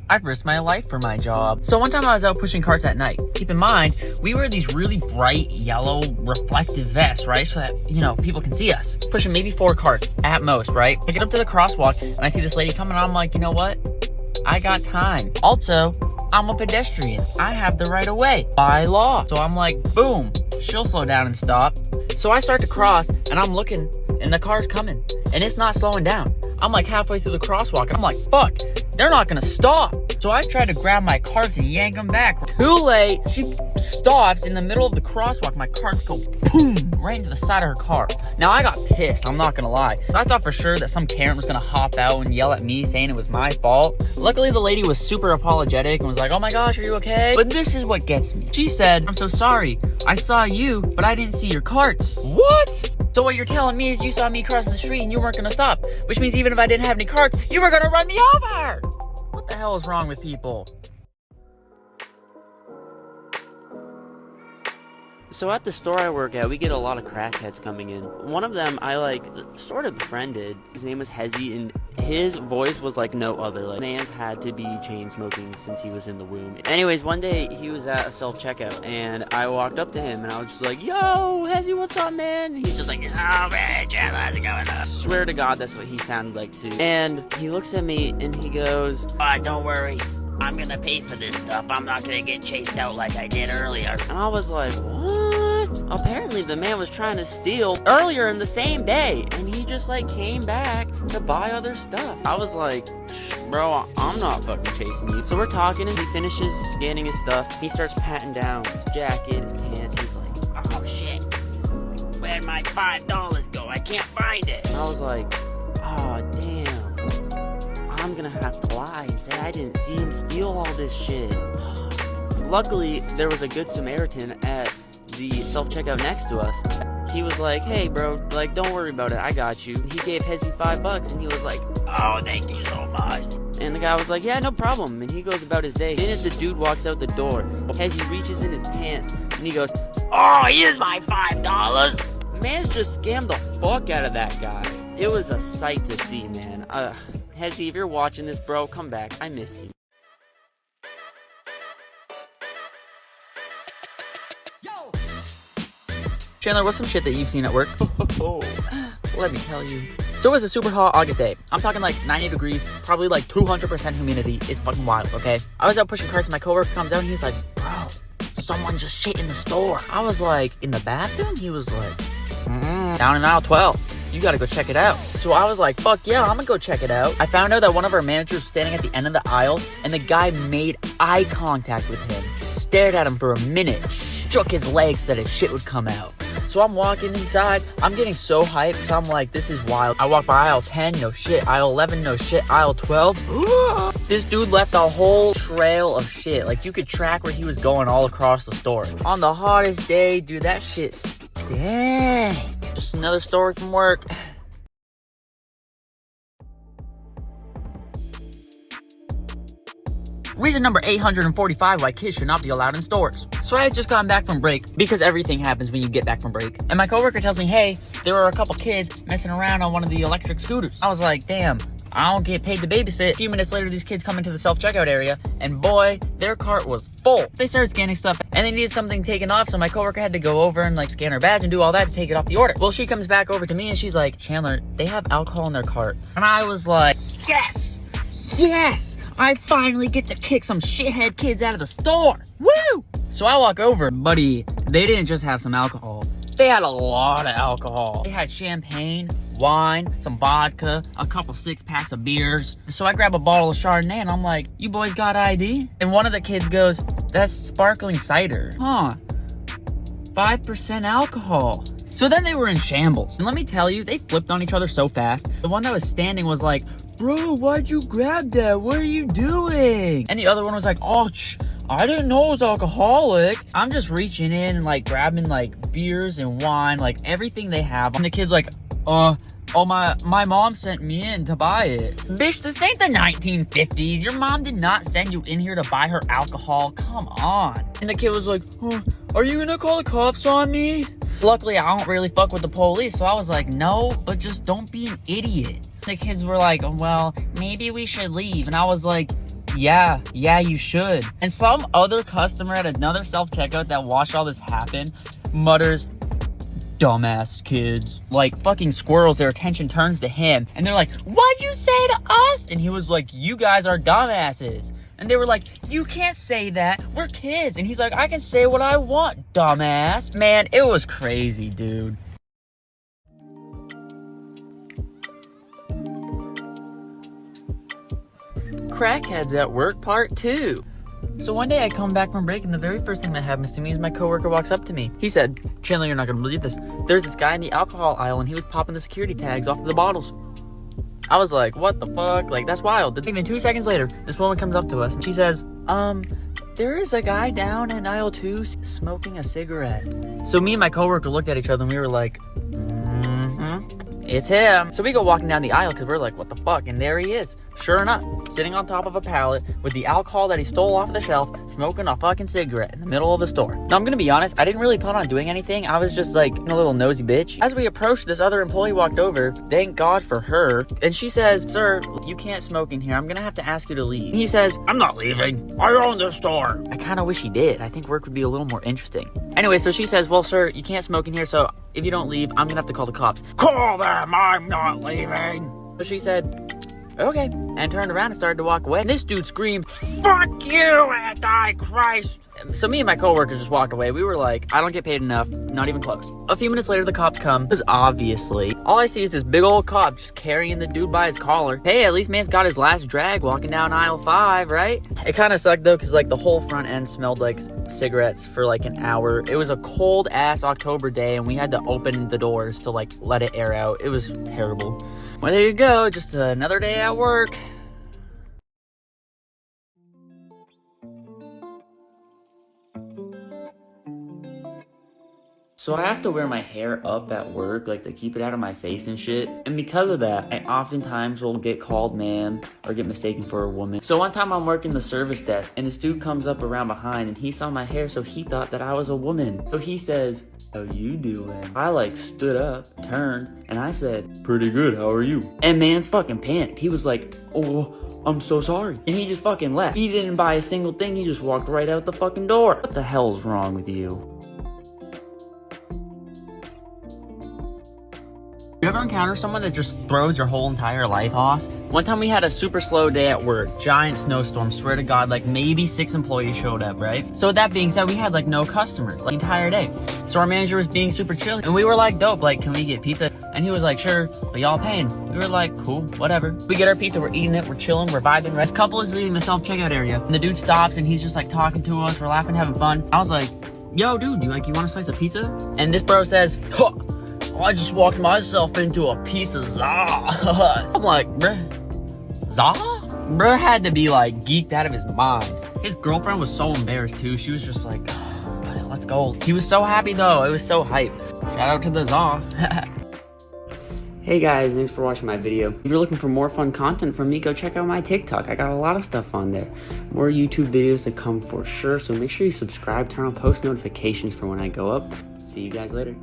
I've risked my life for my job. So one time I was out pushing carts at night. Keep in mind, we wear these really bright yellow reflective vests, right? So that, people can see us. Pushing maybe 4 carts at most, right? I get up to the crosswalk and I see this lady coming and I'm like, you know what? I got time. Also, I'm a pedestrian. I have the right of way by law. So I'm like, boom, she'll slow down and stop. So I start to cross and I'm looking and the car's coming and it's not slowing down. I'm like halfway through the crosswalk and I'm like, fuck, they're not gonna stop. So I try to grab my carts and yank them back. Too late. She stops in the middle of the crosswalk. My carts go boom right into the side of her car. Now I got pissed, I'm not gonna lie. I thought for sure that some Karen was gonna hop out and yell at me saying it was my fault. Luckily the lady was super apologetic and was like, oh my gosh, are you okay? But this is what gets me. She said, I'm so sorry. I saw you, but I didn't see your carts. What? So what you're telling me is you saw me crossing the street and you weren't gonna stop, which means even if I didn't have any carts, you were gonna run me over. What the hell is wrong with people? So at the store I work at, we get a lot of crackheads coming in. One of them I sort of befriended. His name was Hezzy, and his voice was like no other. Like, man's had to be chain smoking since he was in the womb. Anyways, one day he was at a self-checkout and I walked up to him and I was just like, yo, Hezzy, what's up, man? And he's just like, oh man, Chandler, how's it going on? Swear to God, that's what he sounded like too. And he looks at me and he goes, don't worry, I'm gonna pay for this stuff. I'm not gonna get chased out like I did earlier. And I was like, what? Apparently the man was trying to steal earlier in the same day, and he just came back to buy other stuff. I was like, bro, I'm not fucking chasing you. So we're talking and he finishes scanning his stuff. He starts patting down his jacket, his pants. He's like, oh shit, where'd my $5 go? I can't find it. And I was like, oh damn, I'm gonna have to lie and say I didn't see him steal all this shit. Luckily, there was a good Samaritan at the self-checkout next to us. He was like, hey bro, don't worry about it, I got you. He gave Hezzy $5 and he was like, oh, thank you so much. And the guy was like, yeah, no problem. And he goes about his day. Then as the dude walks out the door, Hezzy reaches in his pants and he goes, oh, here's my $5. Man's just scammed the fuck out of that guy. It was a sight to see, man. Hezzy, if you're watching this, bro, come back. I miss you. Chandler, what's some shit that you've seen at work? Let me tell you. So it was a super hot August day. I'm talking 90 degrees, probably 200% humidity. It's fucking wild, okay? I was out pushing carts and my coworker comes out and he's like, bro, someone just shit in the store. I was like, in the bathroom? He was like, down in aisle 12. You gotta go check it out. So I was like, fuck yeah, I'm gonna go check it out. I found out that one of our managers was standing at the end of the aisle and the guy made eye contact with him, stared at him for a minute, shook his legs so that his shit would come out. So I'm walking inside, I'm getting so hyped because I'm like, this is wild. I walk by aisle 10, no shit. Aisle 11, no shit. Aisle 12, this dude left a whole trail of shit. You could track where he was going all across the store. On the hottest day, dude, that shit stank. Just another story from work. Reason number 845 why kids should not be allowed in stores. So I had just gotten back from break, because everything happens when you get back from break. And my coworker tells me, hey, there were a couple kids messing around on one of the electric scooters. I was like, damn, I don't get paid to babysit. A few minutes later, these kids come into the self-checkout area, and boy, their cart was full. They started scanning stuff, and they needed something taken off, so my coworker had to go over and scan her badge and do all that to take it off the order. Well, she comes back over to me, and she's like, Chandler, they have alcohol in their cart. And I was like, yes! Yes! I finally get to kick some shithead kids out of the store. Woo! So I walk over, buddy, they didn't just have some alcohol. They had a lot of alcohol. They had champagne, wine, some vodka, a couple 6-packs of beers. So I grab a bottle of Chardonnay and I'm like, you boys got ID? And one of the kids goes, that's sparkling cider. Huh, 5% alcohol. So then they were in shambles. And let me tell you, they flipped on each other so fast. The one that was standing was like, bro, why'd you grab that? What are you doing? And the other one was like, oh, I didn't know it was alcoholic. I'm just reaching in and grabbing beers and wine, everything they have. And the kid's like, oh, my mom sent me in to buy it. Bitch, this ain't the 1950s. Your mom did not send you in here to buy her alcohol. Come on. And the kid was like, are you gonna call the cops on me? Luckily, I don't really fuck with the police, so I was like, no, but just don't be an idiot. The kids were like, well, maybe we should leave. And I was like, yeah, you should. And some other customer at another self-checkout that watched all this happen mutters, dumbass kids. Like fucking squirrels, their attention turns to him. And they're like, what'd you say to us? And he was like, you guys are dumbasses. And they were like, you can't say that. We're kids. And he's like, I can say what I want, dumbass. Man, it was crazy, dude. Crackheads at work part 2. So one day I come back from break and the very first thing that happens to me is my coworker walks up to me. He said, Chandler, you're not gonna believe this. There's this guy in the alcohol aisle and he was popping the security tags off of the bottles. I was like, what the fuck? Like, that's wild. Even 2 seconds later, this woman comes up to us and she says, there is a guy down in aisle 2 smoking a cigarette. So me and my coworker looked at each other and we were like, it's him. So we go walking down the aisle because we're like, what the fuck? And there he is. Sure enough, sitting on top of a pallet with the alcohol that he stole off the shelf, smoking a fucking cigarette in the middle of the store. Now, I'm gonna be honest, I didn't really plan on doing anything. I was just like a little nosy bitch. As we approached, this other employee walked over. Thank God for her. And she says, sir, you can't smoke in here. I'm gonna have to ask you to leave. And he says, I'm not leaving. I own this store. I kind of wish he did. I think work would be a little more interesting. Anyway, so she says, well, sir, you can't smoke in here, so if you don't leave, I'm gonna have to call the cops. Call them! I'm not leaving! So she said, okay, and turned around and started to walk away. And this dude screamed, fuck you, Antichrist! So me and my coworker just walked away. We were like, I don't get paid enough, not even close. A few minutes later, the cops come, because obviously, all I see is this big old cop just carrying the dude by his collar. Hey, at least man's got his last drag walking down aisle 5, right? It kind of sucked though, because like the whole front end smelled like cigarettes for like an hour. It was a cold ass October day, and we had to open the doors to like let it air out. It was terrible. Well, there you go, just another day at work. So I have to wear my hair up at work, like to keep it out of my face and shit. And because of that, I oftentimes will get called ma'am or get mistaken for a woman. So one time I'm working the service desk and this dude comes up around behind and he saw my hair, so he thought that I was a woman. So he says, how you doing? I like stood up, turned, and I said, pretty good, how are you? And man's fucking panicked. He was like, oh, I'm so sorry. And he just fucking left. He didn't buy a single thing, he just walked right out the fucking door. What the hell's wrong with you? You ever encounter someone that just throws your whole entire life off? One time we had a super slow day at work, giant snowstorm, swear to God, like maybe 6 employees showed up, right? So with that being said, we had like no customers, like the entire day. So our manager was being super chill, and we were like, dope, like, can we get pizza? And he was like, sure, but y'all paying. We were like, cool, whatever. We get our pizza, we're eating it, we're chilling, we're vibing. This couple is leaving the self-checkout area, and the dude stops, and he's just like talking to us, we're laughing, having fun. I was like, yo, dude, you want a slice of pizza? And this bro says, huh, I just walked myself into a piece of za. I'm like, bruh, za? Bruh had to be like geeked out of his mind. His girlfriend was so embarrassed too. She was just like, oh, buddy, let's go. He was so happy though. It was so hype. Shout out to the za. Hey guys, thanks for watching my video. If you're looking for more fun content from me, go check out my TikTok. I got a lot of stuff on there. More YouTube videos to come for sure, so make sure you subscribe, turn on post notifications for when I go up. See you guys later.